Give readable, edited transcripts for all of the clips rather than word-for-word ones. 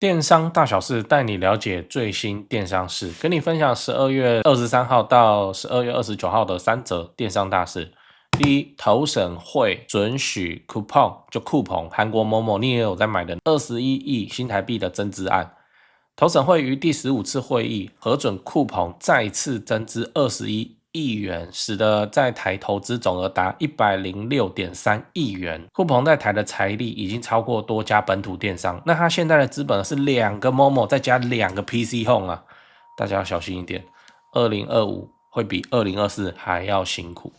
电商大小事带你了解最新电商事，跟你分享12月23号到12月29号的3则电商大事。第一，投审会准许 coupon 就酷澎，韩国某某你也有在买的21亿新台币的增资案。投审会于第15次会议核准酷澎再次增资21亿元，使得在台投资总额达106.3亿元。酷澎在台的财力已经超过多家本土电商，那它现在的资本是2个 Momo 再加2个 PC Home 啊，大家要小心一点，2025会比2024还要辛苦。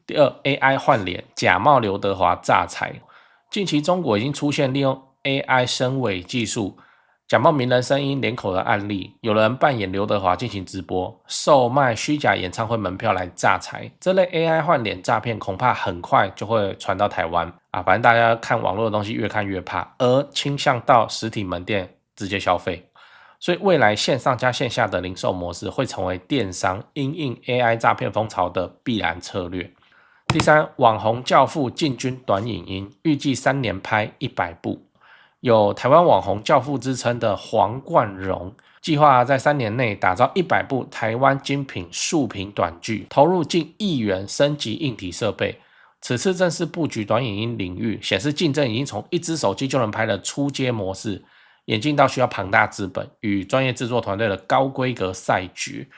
第二 ，AI 换脸，假冒刘德华诈财。近期中国已经出现利用 AI 声伪技术假冒名人声音脸口的案例，有人扮演刘德华进行直播，售卖虚假演唱会门票来诈财。这类 AI 换脸诈骗恐怕很快就会传到台湾啊！反正大家看网络的东西越看越怕，而倾向到实体门店直接消费。所以未来线上加线下的零售模式会成为电商因应 AI 诈骗风潮的必然策略。第三，网红教父进军短影音，预计3年拍100部。有台湾网红教父之称的黄冠荣，计划在3年内打造100部台湾精品竖屏短剧，投入近1亿元升级硬体设备。此次正式布局短影音领域，显示竞争已经从1只手机就能拍的初阶模式，演进到需要庞大资本与专业制作团队的高规格赛局。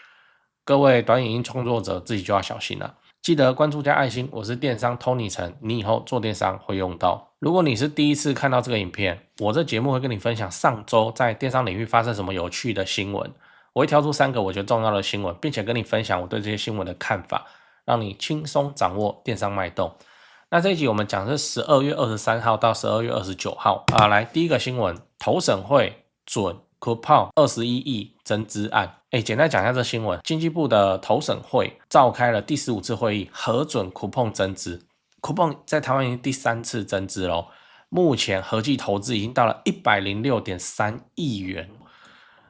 各位短影音创作者自己就要小心了。记得关注加爱心，我是电商 Tony 陈，你以后做电商会用到。如果你是第一次看到这个影片，我这节目会跟你分享上周在电商领域发生什么有趣的新闻，我会挑出3个我觉得重要的新闻，并且跟你分享我对这些新闻的看法，让你轻松掌握电商脉动。那这一集我们讲的是12月23号到12月29号啊。来，第一个新闻，投审会准coupon 21亿增资案。简单讲一下这新闻，经济部的投审会召开了第15次会议，核准 coupon 增资。coupon 在台湾已经第3次增资了，目前合计投资已经到了106.3亿元。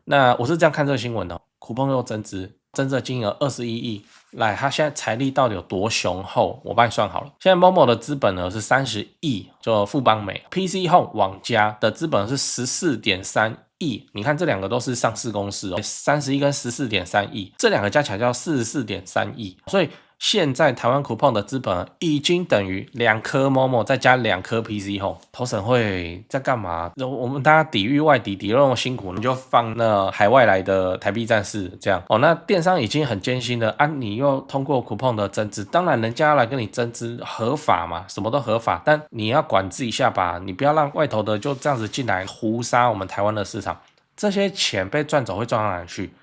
那我是这样看这个新闻的，coupon 又增资，增资的金额21亿。来，他现在财力到底有多雄厚？我帮你算好了，现在 Momo 的资本额是30亿，就富邦美 PC Home 网家的资本额是14.3亿，你看这2个都是上市公司，30亿跟14.3亿，这2个加起来叫44.3亿，所以现在台湾 coupon 的资本已经等于2颗 Momo 再加2颗 PC Home。投审会在干嘛？我们大家抵御外敌，抵御那么辛苦，你就放那海外来的台币战士这样那电商已经很艰辛了啊，你又通过 coupon 的增资，当然人家要来跟你增资合法嘛，什么都合法，但你要管制一下吧，你不要让外头的就这样子进来胡杀我们台湾的市场，这些钱被赚走会赚到哪里去？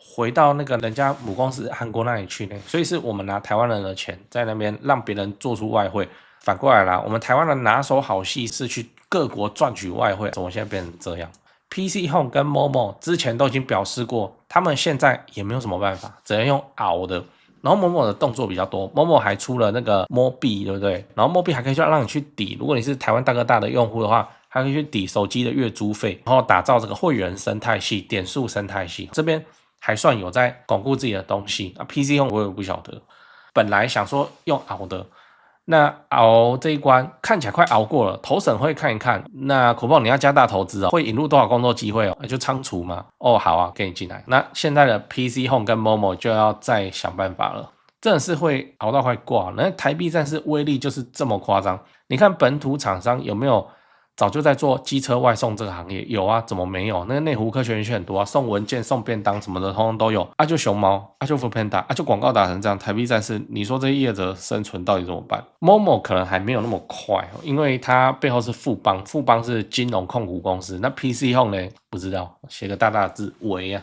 回到那个人家母公司韩国那里去呢？所以是我们拿台湾人的钱在那边让别人做出外汇，反过来啦，我们台湾人拿手好戏是去各国赚取外汇，怎么现在变成这样？PC Home 跟 Momo 之前都已经表示过，他们现在也没有什么办法，只能用熬的。然后 Momo 的动作比较多 ，Momo 还出了那个 Mobi， 对不对？然后 Mobi 还可以让你去抵，如果你是台湾大哥大的用户的话，还可以去抵手机的月租费，然后打造这个会员生态系、点数生态系，这边还算有在巩固自己的东西啊。PC Home 我也不晓得，本来想说用熬的。那熬这一关看起来快熬过了，投审会看一看。那coupon你要加大投资会引入多少工作机会就仓储嘛。好啊，给你进来。那现在的 PC Home 跟 Momo 就要再想办法了，真的是会熬到快挂。那台币战士威力就是这么夸张。你看本土厂商有没有早就在做机车外送这个行业？有啊，怎么没有？那个内湖科学园区很多啊，送文件、送便当什么的，通通都有啊。就熊猫啊，就 Foodpanda 啊，就广告打成这样，台币战士，你说这些业者生存到底怎么办 ？Momo 可能还没有那么快，因为它背后是富邦，富邦是金融控股公司。那 PC Home 呢？不知道，写个大大的字为啊。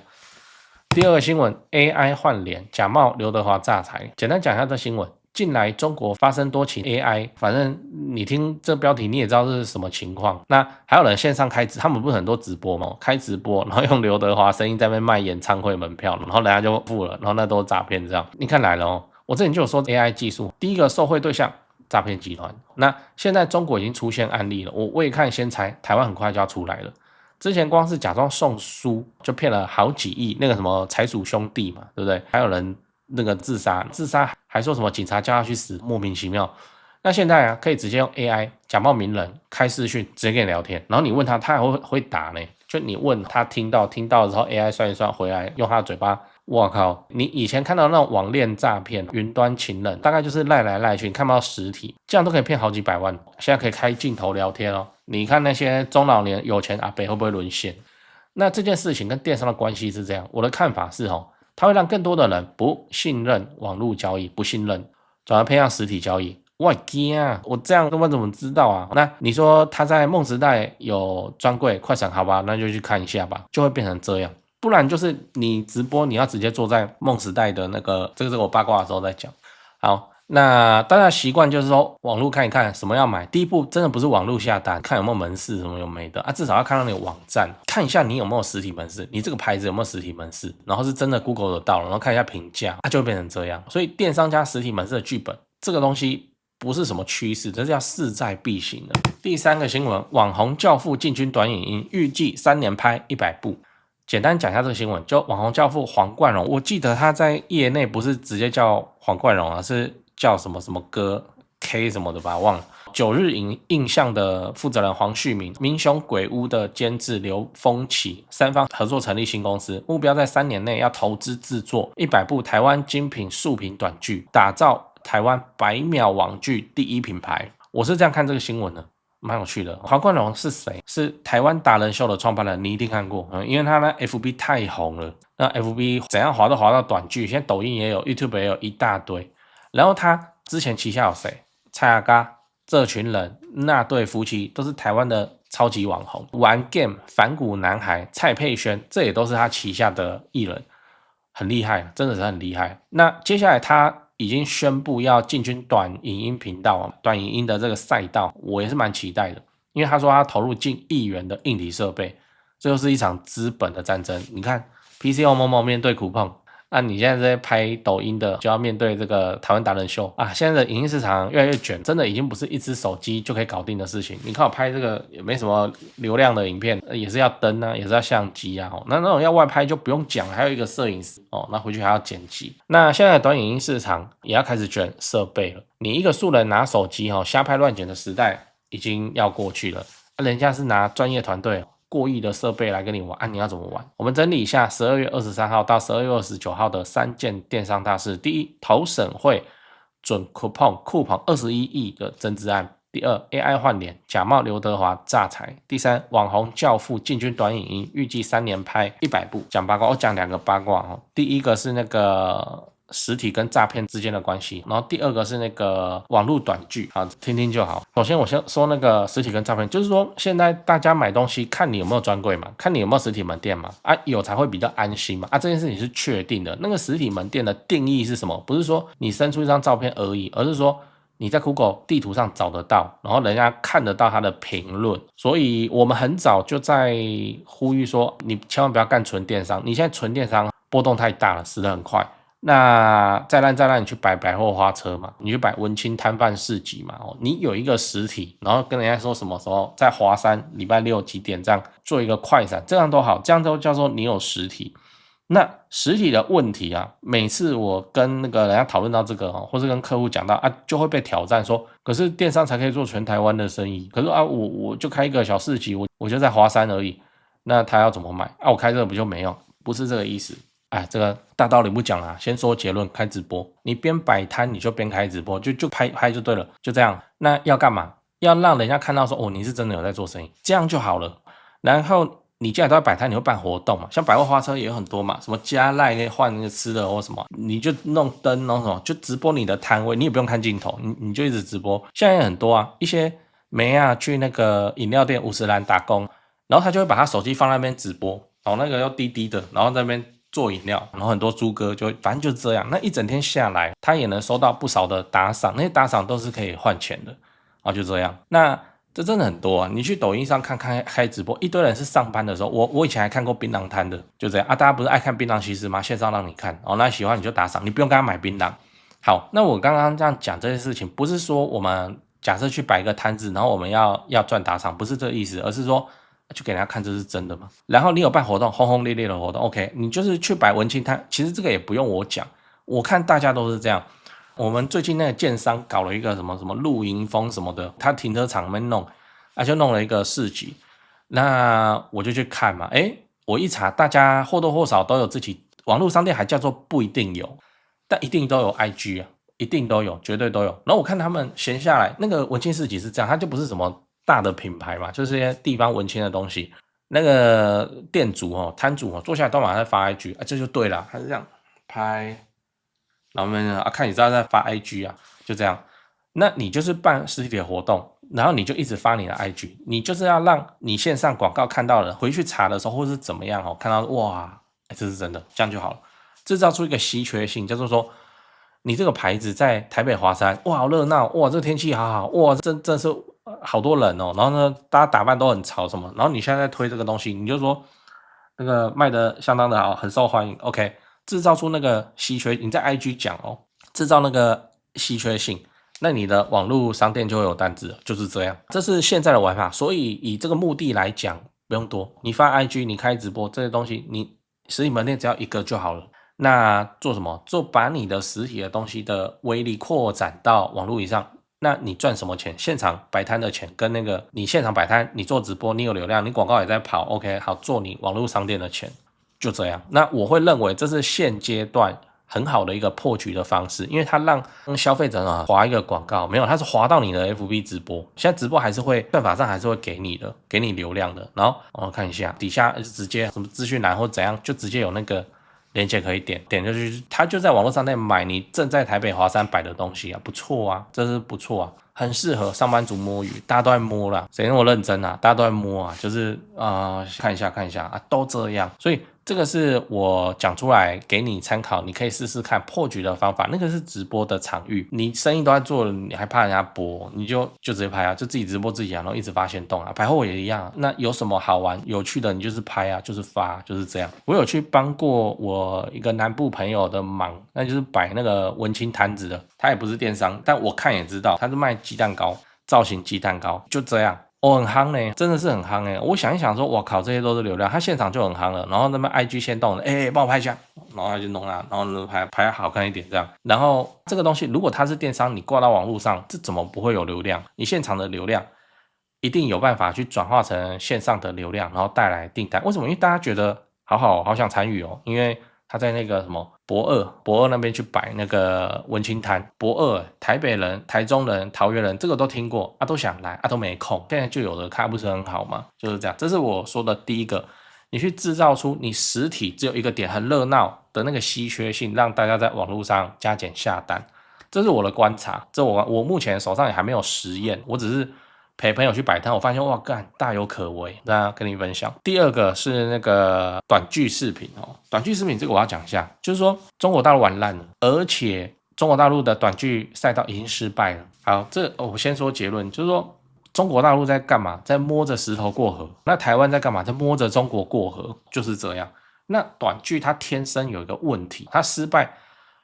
第二个新闻 ，AI 换脸，假冒刘德华诈财。简单讲一下这新闻。近来中国发生多起 AI， 反正你听这标题你也知道这是什么情况。那还有人线上开直，他们不是很多直播吗？开直播，然后用刘德华声音在那边卖演唱会门票，然后人家就付了，然后那都是诈骗这样。你看来了我之前就有说 AI 技术，第一个受贿对象诈骗集团。那现在中国已经出现案例了，我未看先猜，台湾很快就要出来了。之前光是假装送书就骗了好几亿，那个什么财鼠兄弟嘛，对不对？还有人那个自杀还说什么警察叫他去死，莫名其妙。那现在可以直接用 AI 假冒名人开视讯，直接跟你聊天，然后你问他，他还会打呢。就你问他听到的时候 AI 算一算回来，用他的嘴巴，我靠，你以前看到那种网恋诈骗、云端情人，大概就是赖来赖去，你看不到实体，这样都可以骗好几百万。现在可以开镜头聊天哦，你看那些中老年有钱阿伯会不会沦陷？那这件事情跟电商的关系是这样，我的看法是它会让更多的人不信任网络交易，不信任，转而偏向实体交易。我惊啊！我这样我怎么知道啊？那你说他在梦时代有专柜快闪，好吧，那就去看一下吧，就会变成这样。不然就是你直播，你要直接坐在梦时代的那个，这个是我八卦的时候再讲。好，那大家习惯就是说网络看一看什么要买，第一步真的不是网络下单，看有没有门市什么有没的啊，至少要看到那个网站，看一下你有没有实体门市，你这个牌子有没有实体门市，然后是真的 Google 得到，然后看一下评价，就会变成这样。所以电商加实体门市的剧本，这个东西不是什么趋势，这是要势在必行的。第三个新闻，网红教父进军短影音，预计3年拍100部。简单讲一下这个新闻，就网红教父黄冠荣，我记得他在业内不是直接叫黄冠荣啊，是叫什么什么哥 K 什么的吧，忘了。9日印象的负责人黄旭明，民雄鬼屋的监制刘峰启，三方合作成立新公司，目标在3年内要投资制作100部台湾精品素品短剧，打造台湾100秒网剧第一品牌。我是这样看这个新闻的，蛮有趣的。黄冠荣是谁？是台湾达人秀的创办人，你一定看过，因为他那 FB 太红了。那 FB 怎样滑都滑到短剧，现在抖音也有 ，YouTube 也有一大堆。然后他之前旗下有谁？蔡阿嘎这群人，那对夫妻都是台湾的超级网红，玩 game 反骨男孩蔡佩轩，这也都是他旗下的艺人，很厉害，真的是很厉害。那接下来他已经宣布要进军短影音频道，短影音的这个赛道，我也是蛮期待的，因为他说他投入近1亿元的硬体设备，这就是一场资本的战争。你看 PCO 某某面对酷碰，那你现在在拍抖音的，就要面对这个台湾达人秀啊！现在的影音市场越来越卷，真的已经不是一只手机就可以搞定的事情。你看我拍这个也没什么流量的影片，也是要灯啊，也是要相机啊。那种要外拍就不用讲，还有一个摄影师哦，那回去还要剪辑。那现在的短影音市场也要开始卷设备了。你一个素人拿手机瞎拍乱剪的时代已经要过去了，人家是拿专业团队过亿的设备来跟你玩啊，你要怎么玩？我们整理一下12月23号到12月29号的3件电商大事。第一，投审会准酷碰21亿的增资案。第二 ，AI 换脸假冒刘德华诈财。第三，网红教父进军短影音，预计3年拍100部。讲八卦，我讲2个八卦第一个是那个实体跟诈骗之间的关系，然后第二个是那个网络短剧，好，听听就好。首先我先说那个实体跟诈骗，就是说现在大家买东西看你有没有专柜嘛，看你有没有实体门店嘛，有才会比较安心嘛，这件事情是确定的。那个实体门店的定义是什么？不是说你生出一张照片而已，而是说你在 Google 地图上找得到，然后人家看得到他的评论。所以我们很早就在呼吁说，你千万不要干纯电商，你现在纯电商波动太大了，死得很快。那再烂你去摆百货花车嘛，你去摆文青摊贩市集嘛，你有一个实体，然后跟人家说什么时候在华山礼拜6几点这样做一个快闪，这样都好，这样都叫做你有实体。那实体的问题啊，每次我跟那个人家讨论到这个或是跟客户讲到就会被挑战说，可是电商才可以做全台湾的生意，可是我就开一个小市集，我就在华山而已，那他要怎么买我开这个不就没用？不是这个意思。这个大道理不讲啦，先说结论，开直播，你边摆摊你就边开直播，就拍就对了，就这样。那要干嘛？要让人家看到说你是真的有在做生意，这样就好了。然后你既然都在摆摊，你会办活动嘛？像百货花车也有很多嘛，什么加赖可以换那个吃的或什么，你就弄灯弄什么，就直播你的摊位，你也不用看镜头，你就一直直播。现在也很多啊，一些妹去那个饮料店50兰打工，然后他就会把他手机放在那边直播，然后那个要滴滴的，然后在那边做饮料，然后很多猪哥就反正就这样，那一整天下来，他也能收到不少的打赏，那些打赏都是可以换钱的就这样。那这真的很多啊！你去抖音上看开直播，一堆人是上班的时候，我以前还看过槟榔摊的，就这样大家不是爱看槟榔西施吗？线上让你看那喜欢你就打赏，你不用跟他买槟榔。好，那我刚刚这样讲这些事情，不是说我们假设去摆一个摊子，然后我们要赚打赏，不是这个意思，而是说就给人家看这是真的嘛。然后你有办活动，轰轰烈烈的活动 OK， 你就是去摆文青摊，其实这个也不用我讲，我看大家都是这样。我们最近那个建商搞了一个什么露营风什么的，他停车场那边弄就弄了一个市集，那我就去看嘛，我一查，大家或多或少都有自己网络商店，还叫做不一定有，但一定都有 IG 啊，一定都有，绝对都有。然后我看他们闲下来，那个文青市集是这样，它就不是什么大的品牌嘛，就是这些地方文青的东西。那个店主摊主坐下来都马上在发 IG 啊，这就对了，他是这样拍，然后我们看你知道在发 IG 啊，就这样。那你就是办实体的活动，然后你就一直发你的 IG， 你就是要让你线上广告看到了，回去查的时候或是怎么样看到哇，这是真的，这样就好了。制造出一个稀缺性，叫做说你这个牌子在台北华山，哇，好热闹，哇，这个天气好好，哇，真是好多人哦。然后呢，大家打扮都很潮什么，然后你现在在推这个东西，你就说那个卖的相当的好，很受欢迎。OK， 制造出那个稀缺，你在 IG 讲制造那个稀缺性。那你的网络商店就会有单子，就是这样，这是现在的玩法。所以以这个目的来讲，不用多，你发 IG， 你开直播这些东西，你实体门店只要一个就好了。那做什么？做把你的实体的东西的威力扩展到网络以上。那你赚什么钱？现场摆摊的钱跟那个你现场摆摊，你做直播，你有流量，你广告也在跑 ，OK， 好，做你网络商店的钱，就这样。那我会认为这是现阶段很好的一个破局的方式，因为它让消费者滑一个广告，没有，它是滑到你的 FB 直播。现在直播还是会算法上还是会给你的，给你流量的。然后我看一下底下直接什么资讯栏或怎样，就直接有那个链接可以点就去，他就在网络上在买你正在台北华山摆的东西啊，不错啊，这是不错啊，很适合上班族摸鱼，大家都在摸啦，谁那么认真啊？大家都在摸啊，就是看一下啊，都这样，所以这个是我讲出来给你参考，你可以试试看破局的方法。那个是直播的场域，你生意都在做了，你还怕人家播？你就直接拍啊，就自己直播自己啊，然后一直发现动啊，排货也一样。那有什么好玩有趣的，你就是拍啊，就是发，就是这样。我有去帮过我一个南部朋友的忙，那就是摆那个文青摊子的，他也不是电商，但我看也知道他是卖鸡蛋糕，造型鸡蛋糕，就这样。很夯呢，真的是很夯我想一想说，哇靠，这些都是流量，他现场就很夯了。然后那边 IG 先动了，帮我拍一下，然后他就弄啊，然后拍好看一点这样。然后这个东西如果它是电商，你挂到网络上，这怎么不会有流量？你现场的流量一定有办法去转化成线上的流量，然后带来订单。为什么？因为大家觉得好想参与因为他在那个什么博二那边去摆那个文青摊，博二台北人、台中人、桃园人，这个都听过都想来都没空，现在就有的看，不是很好吗？就是这样，这是我说的第一个，你去制造出你实体只有一个点很热闹的那个稀缺性，让大家在网络上加减下单，这是我的观察，这我目前手上也还没有实验，我只是陪朋友去摆摊，我发现哇干大有可为，那跟你分享。第二个是那个短剧视频短剧视频这个我要讲一下，就是说中国大陆玩烂了，而且中国大陆的短剧赛道已经失败了。好，这我先说结论，就是说中国大陆在干嘛？在摸着石头过河。那台湾在干嘛？在摸着中国过河，就是这样。那短剧它天生有一个问题，它失败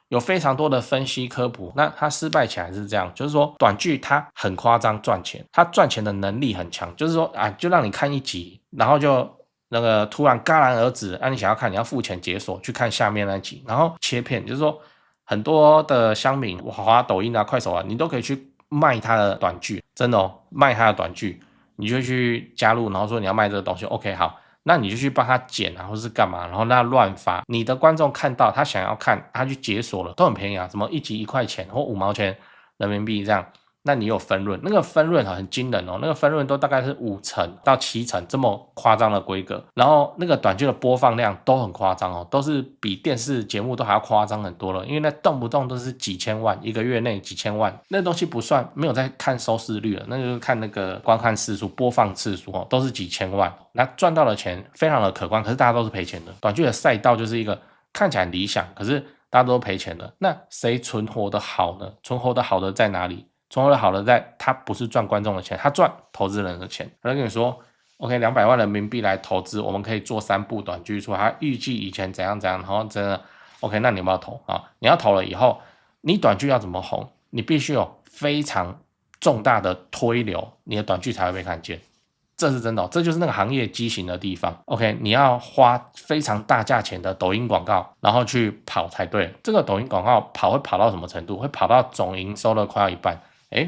有非常多的分析科普，那它失败起来是这样，就是说短剧它很夸张赚钱，它赚钱的能力很强，就是说就让你看一集，然后就那个突然戛然而止，你想要看你要付钱解锁去看下面那集，然后切片，就是说很多的乡民滑抖音快手你都可以去卖他的短剧，真的卖他的短剧，你就去加入，然后说你要卖这个东西 ，OK 好。那你就去帮他剪或是干嘛，然后让他乱发，你的观众看到他想要看，他去解锁了，都很便宜什么一集1块钱或5毛钱人民币这样，那你有分润，那个分润很惊人那个分润都大概是5成到7成这么夸张的规格，然后那个短剧的播放量都很夸张都是比电视节目都还要夸张很多了，因为那动不动都是几千万，一个月内几千万，那东西不算，没有在看收视率了，那就是看那个观看次数、播放次数都是几千万，那赚到的钱非常的可观，可是大家都是赔钱的。短剧的赛道就是一个看起来理想，可是大家都赔钱的，那谁存活的好呢？存活的好的在哪里？存活的好的在他不是赚观众的钱，他赚投资人的钱。他就跟你说 OK 200万人民币来投资，我们可以做3部短剧出来，他预计以前怎样，然后真的 OK， 那你有没有投你要投了以后，你短剧要怎么红？你必须有非常重大的推流，你的短剧才会被看见，这是真的这就是那个行业畸形的地方。 OK， 你要花非常大价钱的抖音广告然后去跑才对，这个抖音广告会跑到什么程度？会跑到总营收的快要一半，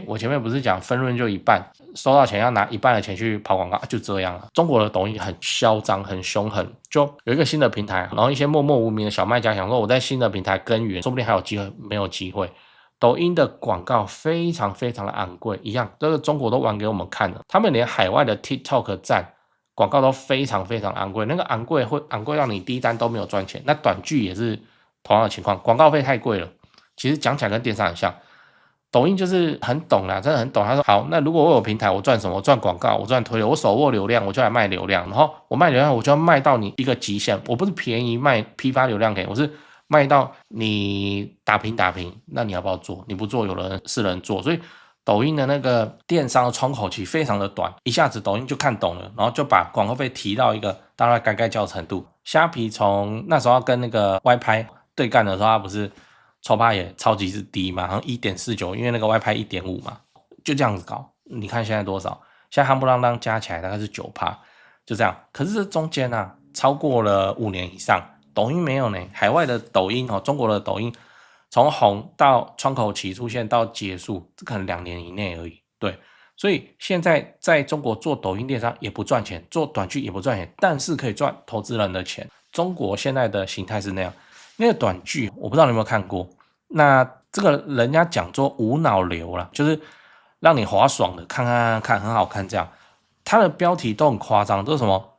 我前面不是讲分润就一半，收到钱要拿一半的钱去跑广告，就这样了。中国的抖音很嚣张，很凶狠，就有一个新的平台，然后一些默默无名的小卖家想说我在新的平台耕耘，说不定还有机会，没有机会。抖音的广告非常非常的昂贵，一样，这个中国都玩给我们看了，他们连海外的 TikTok 站广告都非常非常昂贵，那个昂贵会昂贵到你第一单都没有赚钱。那短剧也是同样的情况，广告费太贵了。其实讲起来跟电商很像，抖音就是很懂啦，真的很懂。他说好，那如果我有平台，我赚什么？我赚广告，我赚推流，我手握流量，我就来卖流量。然后我卖流量，我就要卖到你一个极限，我不是便宜卖批发流量给你，我是卖到你打平，那你要不要做？你不做，有人是人做，所以抖音的那个电商的窗口期非常的短，一下子抖音就看懂了，然后就把广告费提到一个大概该叫的程度。虾皮从那时候要跟那个外拍对干的时候，他不是抽趴也超级之低嘛，好像 1.49， 因为那个外拍 1.5 嘛，就这样子搞。你看现在多少？现在夯不啷当加起来大概是9%，就这样。可是这中间啊，超过了5年以上，抖音没有呢。海外的抖音中国的抖音从红到窗口期出现到结束，这可能2年以内而已。对，所以现在在中国做抖音电商也不赚钱，做短剧也不赚钱，但是可以赚投资人的钱。中国现在的形态是那样。那个短剧我不知道你有没有看过，那这个人家讲做无脑流啦，就是让你滑爽的看很好看这样。它的标题都很夸张，都是什么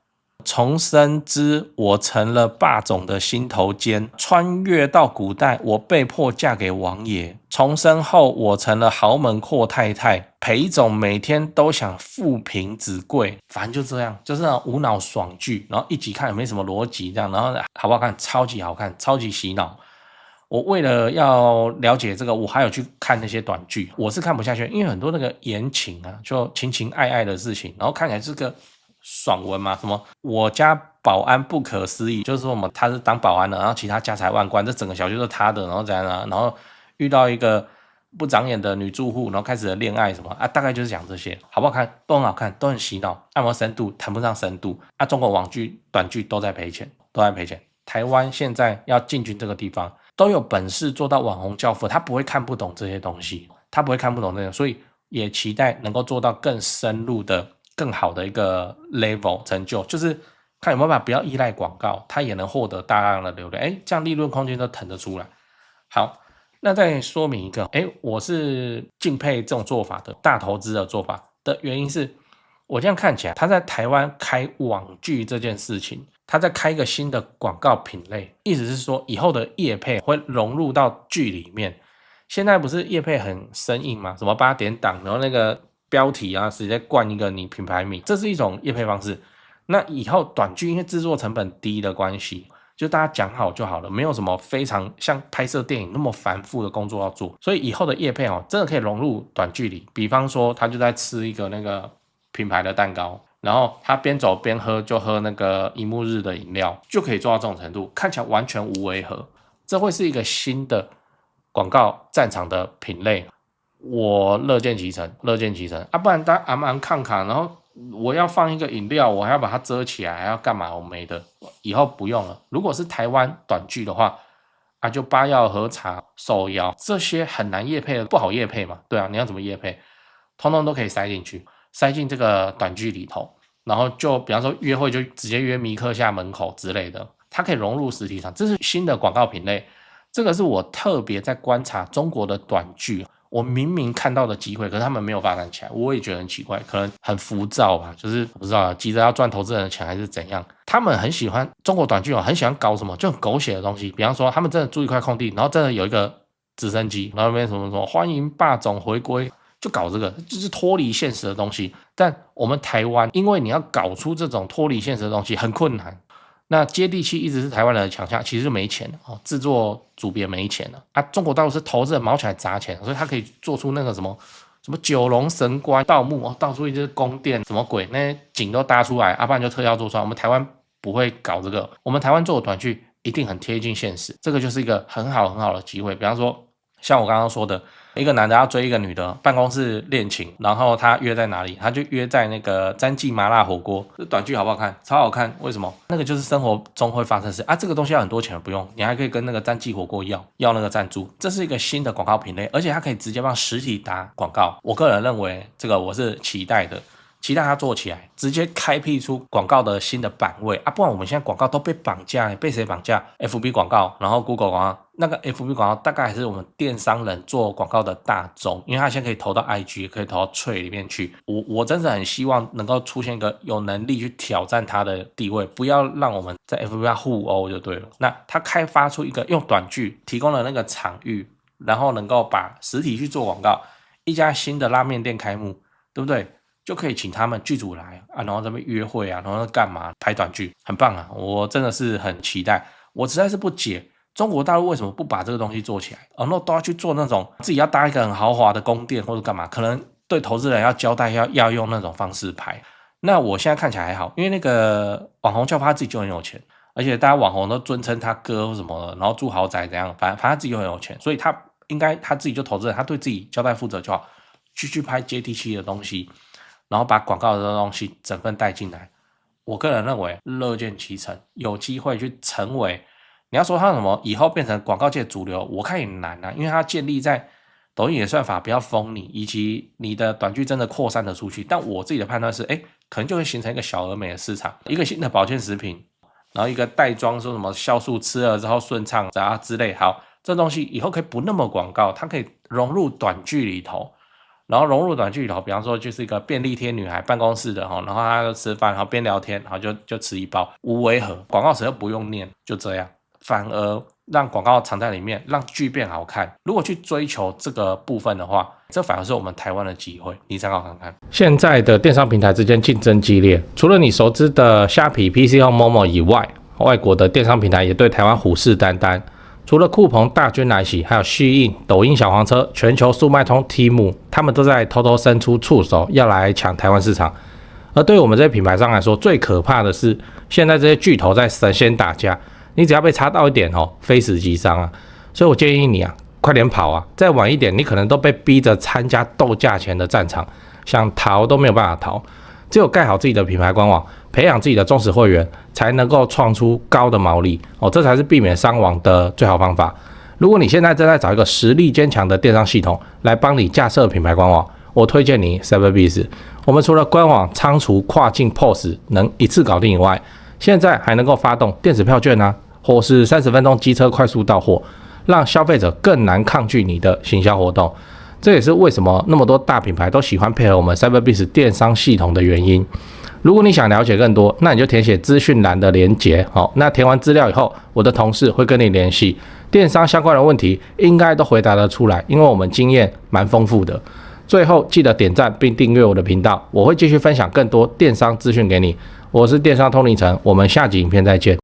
重生之我成了霸总的心头奸，穿越到古代我被迫嫁给王爷，重生后我成了豪门阔太太，裴总每天都想富平子贵，反正就这样，就是那种无脑爽剧，然后一集看也没什么逻辑这样，然后好不好看？超级好看，超级洗脑。我为了要了解这个，我还有去看那些短剧，我是看不下去，因为很多那个言情啊，就情情爱爱的事情，然后看起来是个爽文嘛，什么我家保安不可思议，就是说我们他是当保安的，然后其他家财万贯，这整个小区都是他的，然后怎样啊，然后遇到一个不长眼的女住户，然后开始了恋爱什么啊，大概就是讲这些，好不好看？都很好看，都很洗脑，有没有深度？谈不上深度啊，中国网剧、短剧都在赔钱，都在赔钱。台湾现在要进军这个地方，都有本事做到网红教父，他不会看不懂这些东西，他不会看不懂这些，所以也期待能够做到更深入的、更好的一个 level 成就，就是看有没有办法不要依赖广告，他也能获得大量的流量，这样利润空间都腾得出来。好，那再说明一个，我是敬佩这种做法的，大投资的做法的原因是，我这样看起来，他在台湾开网剧这件事情，他在开一个新的广告品类，意思是说以后的业配会融入到剧里面。现在不是业配很生硬吗？什么8点档，然后那个标题啊，直接灌一个你品牌名，这是一种业配方式。那以后短剧因为制作成本低的关系，就大家讲好就好了，没有什么非常像拍摄电影那么繁复的工作要做，所以以后的业配真的可以融入短剧里。比方说，他就在吃一个那个品牌的蛋糕，然后他边走边喝，就喝那个一幕日的饮料，就可以做到这种程度，看起来完全无违和。这会是一个新的广告战场的品类，我乐见其成，乐见其成啊！不然大家昂看看，然后我要放一个饮料，我还要把它遮起来，还要干嘛？我没的，以后不用了。如果是台湾短剧的话，就8药喝茶、手摇这些很难业配的，不好业配嘛？对啊，你要怎么业配？通通都可以塞进去，塞进这个短剧里头，然后就比方说约会就直接约米克夏门口之类的，它可以融入实体上，这是新的广告品类。这个是我特别在观察中国的短剧，我明明看到的机会，可是他们没有发展起来，我也觉得很奇怪，可能很浮躁吧，就是不知道急着要赚投资人的钱还是怎样。他们很喜欢中国短剧很喜欢搞什么就很狗血的东西，比方说他们真的租一块空地，然后真的有一个直升机，然后那边什么什么欢迎霸总回归，就搞这个，就是脱离现实的东西。但我们台湾，因为你要搞出这种脱离现实的东西很困难。那接地气一直是台湾人的强项，其实就没钱了，制作组别没钱了啊。中国大陆是投资人毛起来砸钱，所以他可以做出那个什么九龙神官、盗墓到处一些宫殿什么鬼，那些景都搭出来，不然就特效做出来。我们台湾不会搞这个，我们台湾做的短剧一定很贴近现实，这个就是一个很好的机会。比方说像我刚刚说的一个男的要追一个女的，办公室恋情，然后他约在哪里？他就约在那个詹记麻辣火锅。这短剧好不好看？超好看，为什么？那个就是生活中会发生的事啊。这个东西要很多钱不用，你还可以跟那个詹记火锅要那个赞助。这是一个新的广告品类，而且它可以直接帮实体打广告。我个人认为这个我是期待的。期待它做起来，直接开辟出广告的新的版位啊！不然我们现在广告都被绑架，被谁绑架 ？FB 广告，然后 Google 广告，那个 FB 广告大概还是我们电商人做广告的大宗，因为它现在可以投到 IG， 可以投到Trade里面去。我真的很希望能够出现一个有能力去挑战它的地位，不要让我们在 FB 上互殴就对了。那它开发出一个用短剧提供了那个场域，然后能够把实体去做广告，一家新的拉面店开幕，对不对？就可以请他们剧组来啊，然后这边约会啊，然后干嘛拍短剧，很棒啊！我真的是很期待，我实在是不解中国大陆为什么不把这个东西做起来，然后都要去做那种自己要搭一个很豪华的宫殿或者干嘛，可能对投资人要交代要用那种方式拍。那我现在看起来还好，因为那个网红叫他自己就很有钱，而且大家网红都尊称他哥或什么的，然后住豪宅怎样，反正他自己就很有钱，所以他应该他自己就投资人，他对自己交代负责就好，去拍接地气的东西。然后把广告的东西整份带进来，我个人认为乐见其成，有机会去成为，你要说它什么以后变成广告界主流，我看也难啊，因为它建立在抖音的算法比较疯你，以及你的短剧真的扩散的出去。但我自己的判断是，可能就会形成一个小而美的市场，一个新的保健食品，然后一个袋装说什么酵素吃了之后顺畅之类，好，这东西以后可以不那么广告，它可以融入短剧里头。然后融入短剧里头，比方说就是一个便利贴女孩办公室的然后她就吃饭，然后边聊天，然后就吃一包，无违和，广告词又不用念，就这样，反而让广告藏在里面，让剧变好看。如果去追求这个部分的话，这反而是我们台湾的机会，你参考看看。现在的电商平台之间竞争激烈，除了你熟知的虾皮、PC 和 Momo 以外，外国的电商平台也对台湾虎视眈眈。除了酷鹏、大军来袭，还有旭印、抖音小黄车、全球速卖通、Temu， 他们都在偷偷伸出触手，要来抢台湾市场。而对于我们这些品牌商来说，最可怕的是，现在这些巨头在神仙打架，你只要被插到一点非死即伤啊！所以我建议你啊，快点跑啊！再晚一点，你可能都被逼着参加斗价钱的战场，想逃都没有办法逃。只有盖好自己的品牌官网，培养自己的忠实会员，才能够创出高的毛利这才是避免伤亡的最好方法。如果你现在正在找一个实力坚强的电商系统来帮你架设品牌官网，我推荐你 Cyberbiz。我们除了官网仓储跨境 POS 能一次搞定以外，现在还能够发动电子票券啊，或是30分钟机车快速到货，让消费者更难抗拒你的行销活动。这也是为什么那么多大品牌都喜欢配合我们 Cyberbiz 电商系统的原因。如果你想了解更多，那你就填写资讯栏的连结。那填完资料以后，我的同事会跟你联系，电商相关的问题应该都回答得出来，因为我们经验蛮丰富的。最后记得点赞并订阅我的频道，我会继续分享更多电商资讯给你。我是电商通灵城，我们下集影片再见。